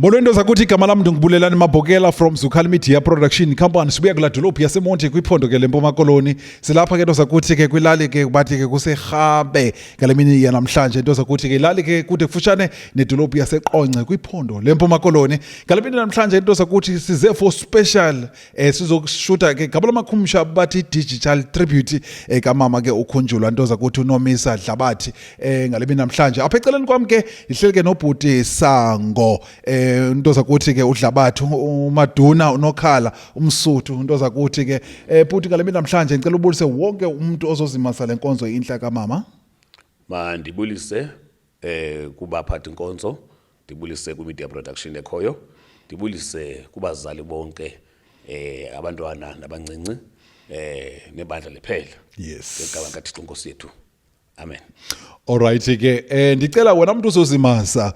Molweni zakuthi igama lami ngibulelani Mabhokela from Zukhali Media Production Company. Sibuya kula dolophu yaseMonti kwiphondo ke leMpuma Koloni. Silapha ke ntozakuthi ke kwilali ke bathi ke kuseRhabe ngalemini yanamhlanje ntozakuthi ke ilali ke kude kufutshane nedolophu yaseQonce kwiphondo leMpuma Koloni. Ngalemini namhlanje ntozakuthi size for special sizokushuta ke ngabala makhumsha bathi digital tribute kamama ke ukhunjulwa ntozakuthi uNomisa Dlabathi ngalemini namhlanje. Apha eceleni kwami ke ihleli ke nobhuti Sango into zakuthi ke uDlabathi uMaduna uNokhala umsuthu into zakuthi ke futhi ngale mina namhlanje ngicela ubulise wonke umuntu ozozimasa lenkonzo inhla kamama. Mandibulise kubaphathi inkonzo, ndibulise ku media production ekhoyo, ndibulise kubazali bonke abantwana nabancinci nebandla lephela. Yes. Ngegama kaThixo Inkosi yethu. Amen. Alright ke ndicela wena umuntu uzozimasa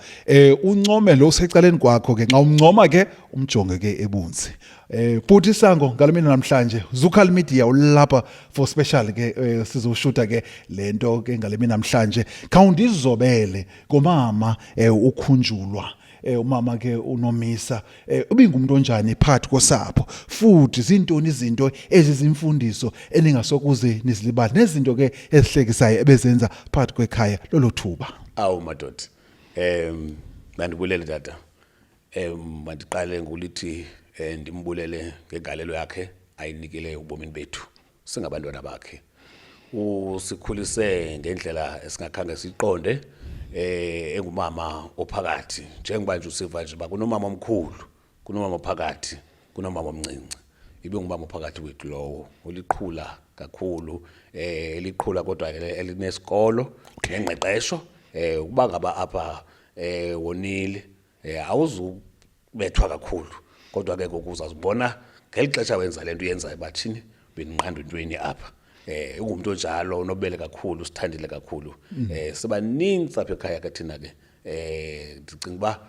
uncome lo secaleni kwakho ke nxa umncoma ke umjonge ke ebunzi. Futhi Sango ngalemini namhlanje Zukhali Media ulapha for special ke sizoshuta ke lento ke ngalemini namhlanje khawundizobele komama ukhunjulwa umama ke uNomisa ubingumuntu onjani phakathi kosapho futhi zintoni izinto ezizimfundiso eningasokuze nizilibala nezinto ke ezihlekisayo ebezenza phakathi kwekhaya lolo thuba. Awu madoda mandibulele tata mandiqale ngolithi ndimbulele ngegalelo yakhe ayinikele ubomini bethu singabantwana bakhe. Usikhulise ngendlela esingakhange siqonde engumama ophakathi njengoba nje usiva nje bakunomama omkhulu kunomama ophakathi kunomama omncinci ibe ngumama ophakathi wethu lowo oliqhula kakhulu eliqhula kodwa elinesikolo nengqeqesho ukuba ngaba apha wonile awuzubethwa kakhulu kodwa ke ukuzazibona ngelixesha wenza lento uyenza bathini beninqanda intweni apha ungumuntu onjalo unobele kakhulu usithandile kakhulu sibaninzi apha ekhaya ke thina ke ndicinga ba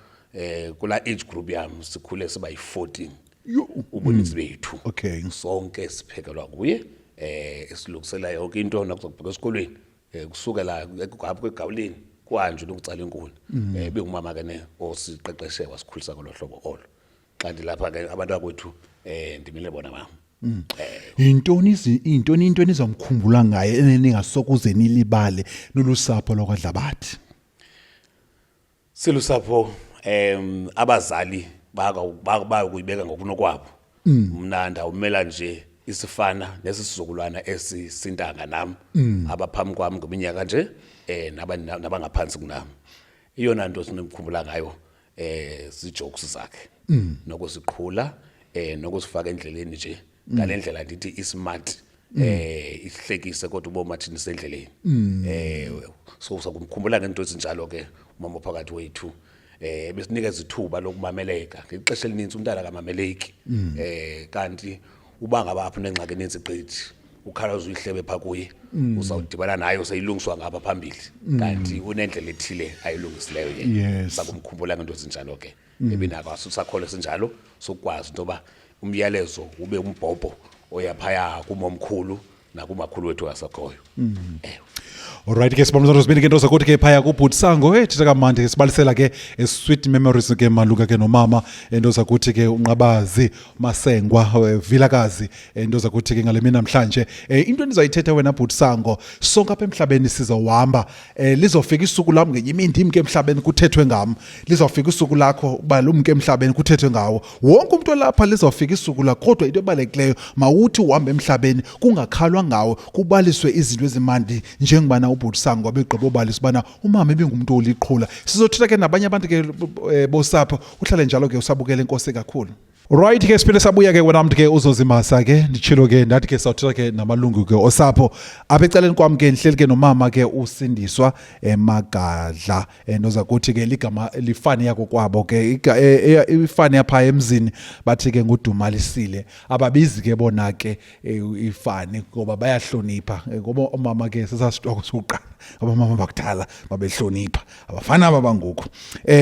kula age group yami sikhule siba yi14 ubuninzi bethu. Okay. Sonke siphekelwa kuye esilungisela yonke into nakuzobheka esikolweni kusukela ekugaba kwegawuleni kwanje nokucala inkuni bengumama ke ne osiqeqeshe wasikhulisa ngolohlobo olo xa ndilapha ke abantu akwethu ndimile bona mama. Intoni nizomkhumbula ngaye eningasokuze nilibale nolusapho lokwaDlabathi. Silusapho abazali bayakuyibeka ngokunokwabo. Mna ndawumela nje isifana nesisizukulwana esisintanga nami abaphambi kwami ngeminyaka nje nabangaphansi kunami. Iyona nto sinomkhumbula ngayo sijokes zakhe nokusiqhula nokusifaka endleleni nje ngalendlela ndithi ismart ihlekise kodwa ubomathini sendleleni so sakumkhumbula ngento ezinjalo ke umama phakathi wethu besinikeza ithuba lokumameleka ngexesha elininzi umntana kamameleki kanti uba ngaba apha nengxaki eninzi qithi ukhalaza uyihlebe pha kuye uzawudibana nayo sayilungiswa ngapha phambili kanti unendlela ethile ayilungisileyo yena sakumkhumbula ngento ezinjalo ke ebinako asisakholwa sinjalo sokwazi intoba umyalezo ube umbhobho oyaphaya kumomkhulu nakumakhulu wethu asakhoyo. Alright ke sibamzana sibini ke ntoza kuthi ke phaya kubhuti Sango thitha kamandi ke sibalisela ke sweet memories ke malunga ke nomama entoza kuthi ke uNqabazi Masengwa Vilakazi entoza kuthi ke ngale mina namhlanje into enizayithetha wena bhuti Sango sonke apha emhlabeni sizohamba lizofika isuku lami ngenye imini ndimke emhlabeni kuthethwe ngami lizofika isuku lakho uba lumke emhlabeni kuthethwe ngawo wonke umuntu lapha lizofika isuku lakho kodwa into ebalulekileyo mawuthi uhamba emhlabeni kungakhalwa ngawo kubaliswe izinto ezimandi njengobana ubhuti Sango abegqiba obalisa bana umama ebingumuntu oliqhula sizothetha ke nabanye abantu ke bosapho uhlale njalo ke usabukela inkosi kakhulu. Right ke siphinde sabuya ke wena umuntu ke uzozimasa ke ndichilo ke ndathi ke sawuthetha ke namalungu ke osapho apha eceleni kwami ke ndihleli ke nomama ke usindiswa Magadla endoza kuthi ke ligama lifani yako kwabo ke ifani yapha emzini bathi ke ngudumalisile ababizi ke bona ke ifani ngoba bayahlonipha ngoba umama ke sesasitwa kusuqa abamama bakudala babehlonipha abafana abangoku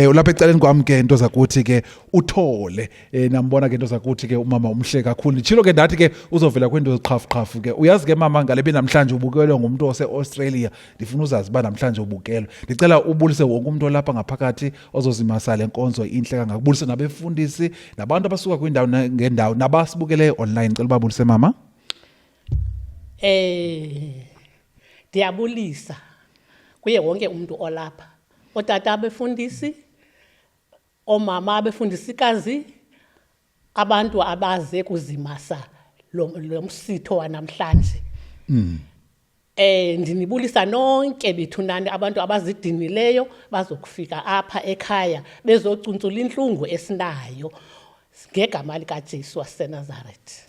ulapha eceleni kwami ke into zakuthi ke uthole nambona ke into zakuthi ke umama umhle kakhulu chilo ke ndathi ke uzovela kwento eziqhafuqhafu ke uyazi ke mama ngale namhlanje ubukelwe ngumuntu ose-Australia ndifuna uzazi ba namhlanje ubukelwe ndicela ubulise wonke umuntu olapha ngaphakathi ozozimasa le nkonzo inhle kangakubulise nabefundisi nabantu abasuka kwindawo ngendawo nabasibukele online cela babulise mama. Ndiyabulisa kuye wonke umuntu olapha, otata abefundisi, omama abefundisikazi, abantu abaze kuzimasa lo msitho wanamhlanje. Ndinibulisa nonke bethunani abantu abazidinileyo bazokufika apha ekhaya bezocuntsula inhlungu esinayo ngegama likaJesu waseNazaretha.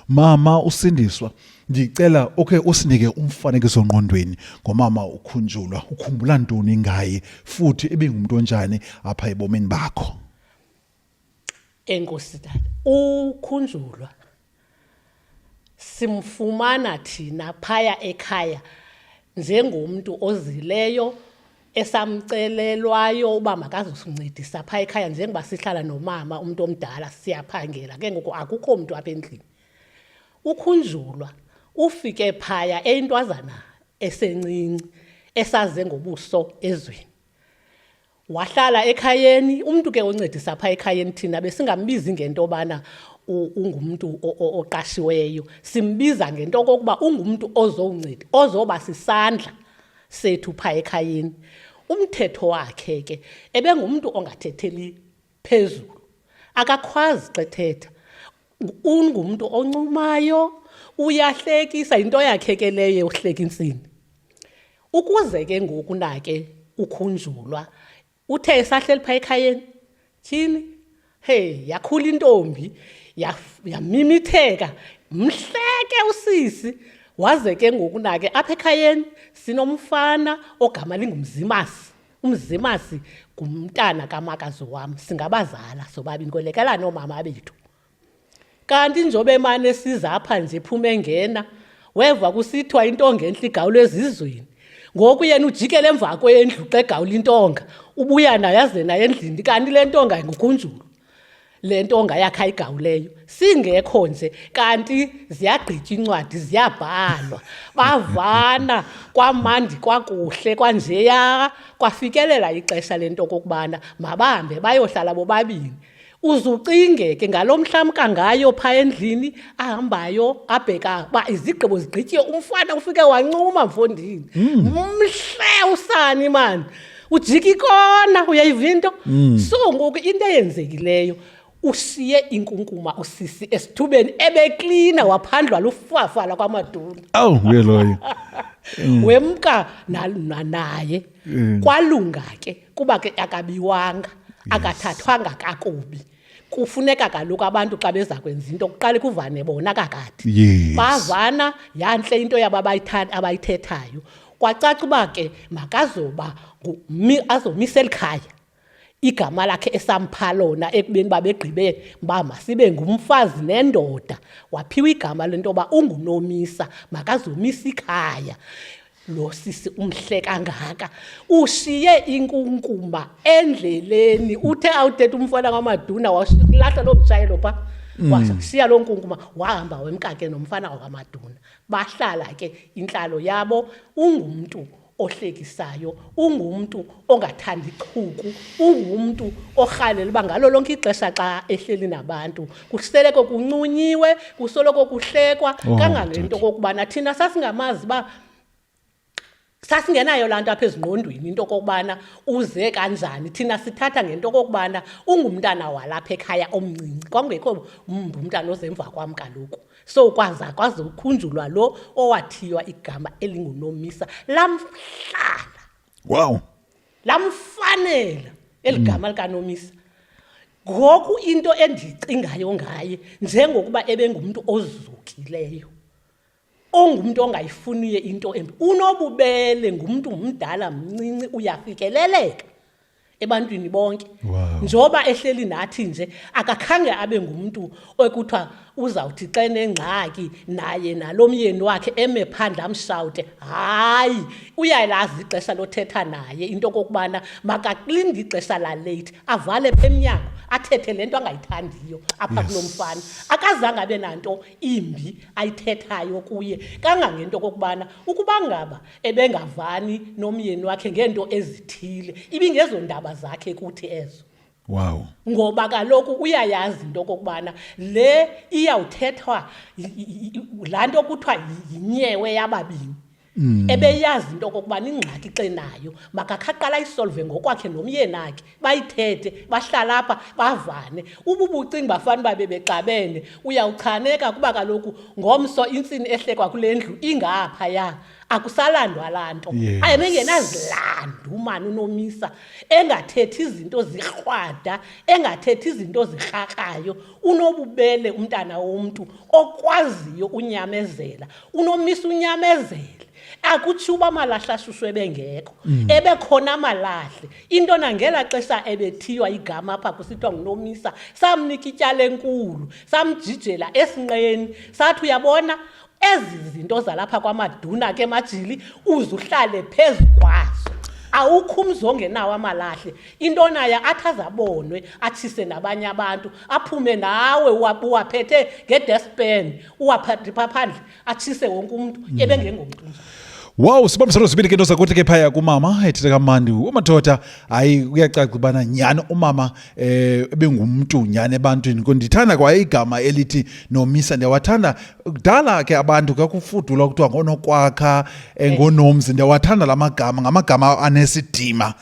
Mama usindiswa ngicela usinike umfanekiso ngqondweni ngomama ukhunjulwa ukhumbula ntoni ngaye futhi ebengumuntu onjani apha ebomeni bakho. Enkosi dad, ukhunjulwa simfumana thina phaya ekhaya njengomuntu ozileyo esamcelelwayo uba makazosincedisa phaya ekhaya njengoba sihlala nomama umuntu omdala siyaphangela ke ngoku akukho umuntu apha endlini. Ukhunjulwa ufike phaya eyintwazana esencinci esaze ngobuso ezweni. Wahlala ekhayeni umuntu ke oncedisa phaya ekhayeni thina besingambizi ngento bana ungumuntu oqashiweyo, simbiza ngento kokuba ungumuntu ozowunceda ozoba sisandla sethu phaya ekhayeni. Umthetho wakhe ke ebengumuntu ongathetheli phezulu, akakhwazi xethetha, ungumuntu oncumayo, uyahlekisa, into yakhe ke leyo uhleka insini. Ukuze ke ngoku nake ukhunjulwa uthe esahleli phaya ekhayeni thini yakhula intombi yamimitheka mhleke usisi, waze ke ngoku nake apha ekhayeni sinomfana ogama lingumzimasi. Umzimasi ngumntana kamakazi wam, singabazala sobabini kwelekelana noomama bethu. Kanti njobe emane siza apha nje phume engena weva kusithiwa intonga entle igawule ezizweni. Ngoku yena ujikele emva kwendlu xa egawula intonga ubuya nayo yaze nayo endlini kanti le ntonga ngukhunjulwa. Le ntonga yakhe ayigawuleyo singekho nje kanti ziyagqitya incwadi ziyabhalwa bavana kwamandi kwakuhle kwanjeya kwafikelela ixesha lento kokubana mabahambe bayohlala bobabini. Uzucinge ke ngalomhlamka ngayo pha endlini ahambayo abheka ba izigqibo zigqitye umfana ufike wancuma mfondini. Mhle usani man ujika ikona uyayivinto. So ngoku into eyenzekileyo ushiye inkunkuma usisi esithubeni ebeklina waphandlwa lufafala kwamaduna. Uyeloyo. Wemka naye kwalunga ke kuba ke akabiwanga akathathwanga kakubi. Kufuneka kaloku abantu xa beza kwenza into kuqale kuvane bona kakade. Bavana yanhle into yabo abayithethayo. Kwacaca uba ke makazoba azomisa elikhaya igama lakhe esampha lona ekubeni babegqibe ba masibe ngumfazi nendoda. Waphiwa igama lento yoba ungunomisa makazomisa ikhaya. Lo sisi umhle kangaka ushiye inkunkuma endleleni uthe awuthetha umfana kwamaduna walahla lo mtshayelo pha washiya lo nkunkuma wahamba wemkake nomfana kwamaduna. Bahlala ke inhlalo yabo. Ungumuntu ohlekisayo, ungumuntu ongathandi ichuku, ungumuntu orhalela uba ngalo lonke ixesha xa ehleli nabantu kuseleko kuncunyiwe kusoloko kuhlekwa kangangento kokubana thina sasingamazi uba sasingenayo laa nto apha ezingqondweni into kokubana uze kanjani. Thina sithatha ngento kokubana ungumntana walapha ekhaya omncinci kwangekho umntana ozemva kwam kaloku. So kwaze ukhunjulwa lo owathiywa igama elingunomisa lamhlala. Wow. Lamfanela eligama likanomisa. Ngoku into endicingayo ngaye njengokuba ebengumuntu ozukileyo ongumuntu ongayifuniye into embi, unobubele, ngumuntu mdala mncinci, uyafikeleleka. ebantwini bonke. Wow. Njoba ehleli nathi nje akakhange abe ngumuntu okuthiwa uzawuthi xa nengxaki naye nalomyeni wakhe eme phandle amshawute. Hayi, uyalazi ixesha lothetha naye into kokubana makakulinde ixesha la late avale emnyango athethe lento angayithandiyo apha kulomfana. Akazange abe nanto imbi ayithethayo kuye kangangento kokubana ukuba ngaba ebengavani nomyeni wakhe ngento ezithile ibingezo ndaba zakhe kuthi ezo. Wow. Ngoba kaloku uyayazi into kokubana le iyawuthethwa laa nto kuthiwa yinyewe yababini. Ebeyazi into kokubana ingxaki xenayo makakhaqala isolve ngokwakhe nomyeni akhe bayithethe bahlala apha bavane. Ububucinga bafana babe bexabene uyawuchaneka kuba kaloku ngomso intsini ehlekwa kule ndlu ingapha ya akusalandwa lanto. Yes. Ayebengenazilandu umani uNomisa engathethi izinto zikrwada engathethi izinto zirhakayo. Unobubele umntana womuntu okwaziyo unyamezela. uNomisa unyamezela akutsho uba amalahle ashushu ebengekho. Ebekhona amalahle into nangela xesha ebethiywa igama apha kusithiwa nguNomisa samnika ityala enkulu samjijela esinqeni sathi uyabona ezi zinto zalapha kwaMaduna ke Majili uzuhlale phezulu kwazo. Awukho umzonge nawo amalahle into naye athi azabonwe atshise nabanye abantu aphume nawe uwaphethe ngedustpan uwaphathe phandle atshise wonke umuntu ebengengomntu nje. Wow, sibambisana sibili ke into zakuthi ke phaya kumama ethethe kamandi uMadoda hayi kuyacaca ubana nyani umama ebengumuntu nyani ebantwini ndithanda kwa igama elithi Nomisa ndiyawathanda kudala ke abantu kakufudula kuthiwa ngonokwakha ngonomzi ndiyawathanda lamagama ngamagama anesidima.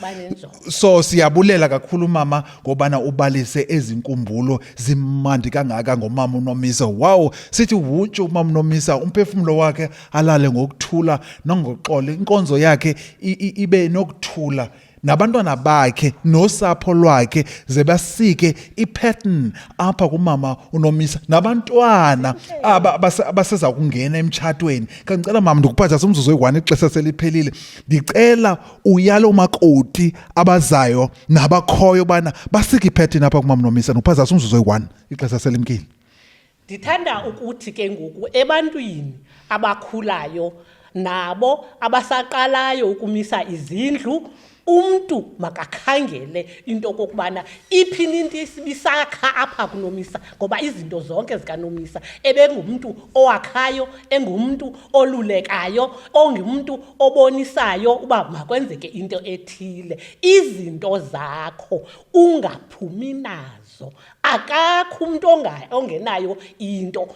So siyabulela kakhulu mama ngobana ubalise ezinkumbulo zimandi kangaka ngomama uNomisa. Wow, sithi wuntshu umama uNomisa umphefumulo wakhe alale ngokuthula ngoxolo inkonzo yakhe ibe nokuthula nabantwana bakhe nosapho lwakhe zebasike ipattern apha kumama uNomisa nabantwana abaseza kungena emtshatweni. Kancela mama ndikuphatha somzuzu oyi-1 ixesha seliphelile. Ndicela uyalo makoti abazayo nabakhoyo bana basike ipattern apha kumama uNomisa ndikuphatha somzuzu oyi-1 ixesha selimkile. Ndithanda ukuthi ke ngoku ebantwini abakhulayo nabo abasaqalayo ukumisa izindlu umntu makakhangele into kokubana iphini into isibisakha apha kuNomisa ngoba izinto zonke zikaNomisa ebengumuntu owakhayo engumuntu olulekayo ongumuntu obonisayo uba makwenzeke into ethile. Izinto zakho ungaphumi nazo akakho umuntu ongenayo into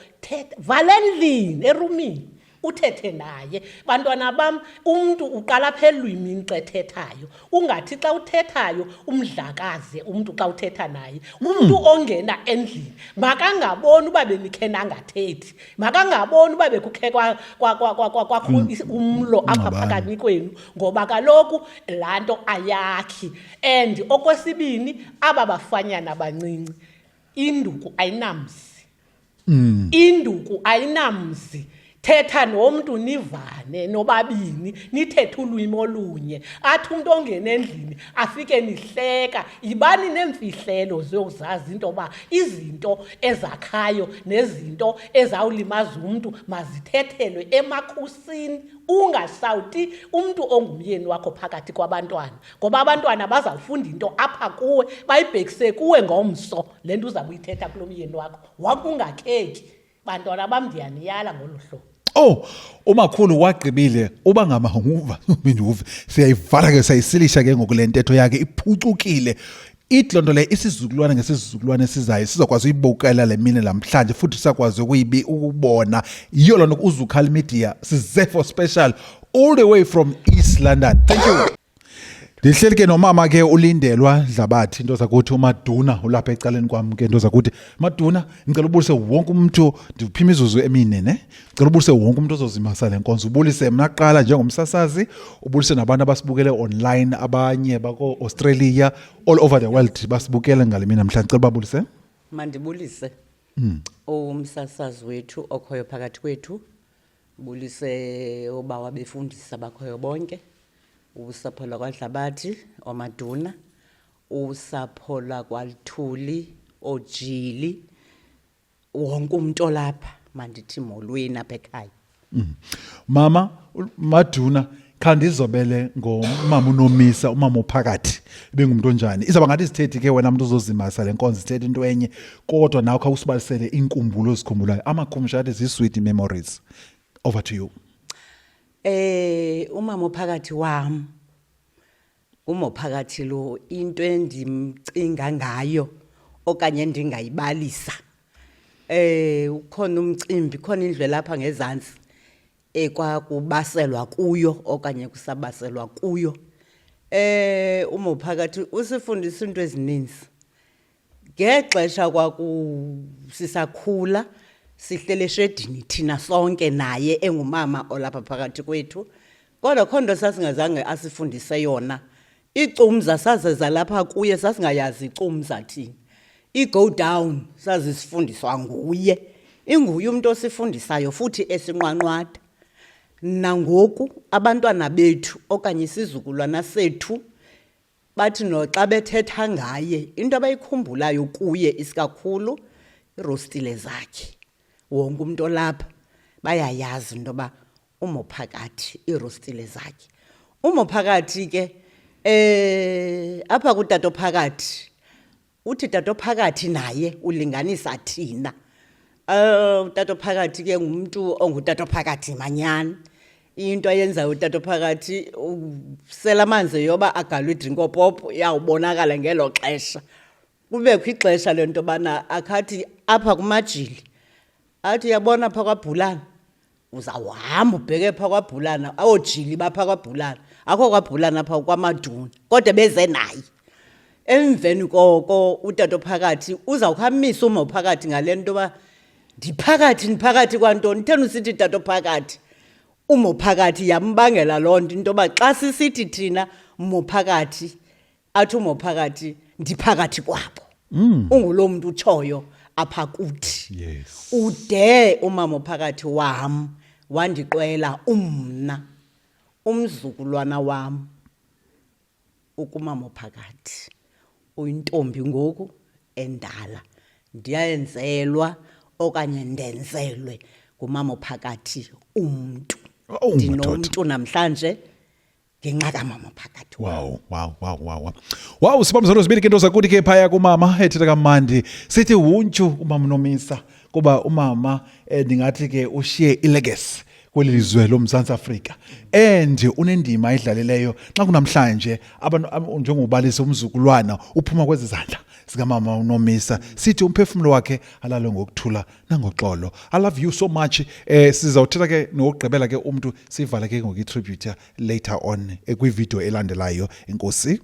valendlini erumini uthethe naye. Bantwana bam umuntu uqala phelwini xethethayo ungathi xa uthethayo umdlakaze umuntu xa uthetha naye. Umuntu ongena endlini makangaboni uba benikhena ngathethi makangaboni uba bekukhe kwakho umlo apha phakathi kwenu ngoba kaloku laa nto ayakhi. And okwesibini aba bafanyana abancinci induku ayinamzi. Induku ayinamzi. Thetha nomntu nivane nobabini nithethe ulwimi olunye athi umuntu ongena endlini afike nihleka yibani nemfihlelo zozazi into ba izinto ezakhayo nezinto ezawulimaza umuntu mazithethelwe emakhusini ungasawuti umuntu ongumyeni wakho phakathi kwabantwana ngoba abantwana bazawufunda into apha kuwe bayibhekise kuwe ngomso lento uzabuyithetha kulomyeni wakho wakungakheki. Bantwana bam ndiyaniyala ngolu hlobo. Oh, umakhulu wagqibile uba ngamahuva uve siyayivala ke sayisilisha ke ngokulentetho yakhe iphucukile. Ithi lonto le isizukulwane ngesizukulwane esizayo sizokwazi uyibukela le mini namhlanje futhi sakwazi ukubona. Yiyo lona uZukhala Media size for special all the way from East London. Thank you. Ndihleli ke nomama ke ulindelwa Dlabathi into zakuthi uMaduna ulapha ecaleni kwami ke into zakuthi Maduna ngicela ubulise wonke umuntu ndiphi imizuzu emine ne ngicela ubulise wonke umuntu ozozimasa lenkonzo ubulise mina qala njengomsasazi ubulise nabantu abasibukele online abanye bako Australia all over the world basibukele ngale mina namhlanje ngicela babulise mandibulise umsasazi wethu okhoyo phakathi kwethu bulise obawa befundisa bakhoyo bonke usapho lakwaDlabathi oMaduna usapho lakwaLithuli, oJili, wonke umuntu olapha mandithi molweni apha ekhaya. Mama Maduna khandizobele ngomama uNomisa umama ophakathi bengumuntu onjani izaba ngathi isithethi ke wena umuntu uzozimasa lenkonzo isithethe into enye kodwa nawe khawusibalisele inkumbulo ozikhumbulayo amakhumshade zi-sweet memories over to you. Umama ophakathi wami umophakathi lo into endimcinga ngayo okanye ndingayibalisa ukhona umcimbi khona indlu lapha ngezantsi ekwakubaselwa kuyo okanye kusabaselwa kuyo umophakathi usifundisa into ezininzi ngexesha sisakhula sihlele eshedini thina sonke naye engumama olapha phakathi kwethu kodwa khona sasingazange asifundise yona icumza sazeza lapha kuye sasingayazi icumza thina i-go down sazisifundiswa nguye inguye umuntu osifundisayo futhi esinqwanqwada nangoku abantwana bethu okanye isizukulwana sethu bathi noxa bethetha ngaye into abayikhumbulayo kuye isikakhulu irostile zakhe wonke umuntu olapha bayayazi into yoba umophakathi irostile zakhe umophakathi ke apha kutata phakathi uthi tata phakathi naye ulinganisa thina utata phakathi ke ngumuntu ongutata phakathi manyana into ayenzayo utata phakathi usela amanzi yoba agalwe idrink pop yawubonakala ngelo xesha kubekho ixesha lento bana akhathi apha kumajili athi yabona apha kwaBhulana uzawuhamba ubheke pha kwaBhulana awojili bapha kwaBhulana akho kwaBhulana apha kwaMaduna kodwa beze naye emveni koko utata phakathi uzawukhamisa uma uphakathi ngalento ba ndiphakathi kwantoni thena usithi tata phakathi umophakathi yambangela lonto into ba xa sisithi thina umophakathi athi umophakathi ndiphakathi kwabo ungulo muntu utshoyo apha kuthi Yes. ude umama ophakathi wam wandiqwela umna umzukulwana wam ukumama ophakathi uyintombi ngoku endala ndiyayenzelwa okanye ndenzelwe ngumama ophakathi umuntu ndinomuntu namhlanje ngenxa kamama ophakathi Wow sibamzana uzibili ke into zakuthi ke phaya kumama ethetha kamandi sithi wuntshu umama uNomisa kuba umama ndingathi ke ushiye ilegacy kwelizwe loMzantsi Afrika and unendima ayidlaleleyo xa kunamhlanje abantu njengobalisa umzukulwana uphuma kwezi zandla sikamama uNomisa sithi umphefumulo wakhe alalo ngokuthula nangoxolo. I love you so much. Sizawuthetha ke nokugqibela ke umuntu sivale ke ngokutribute later on kwi video elandelayo. Inkosi.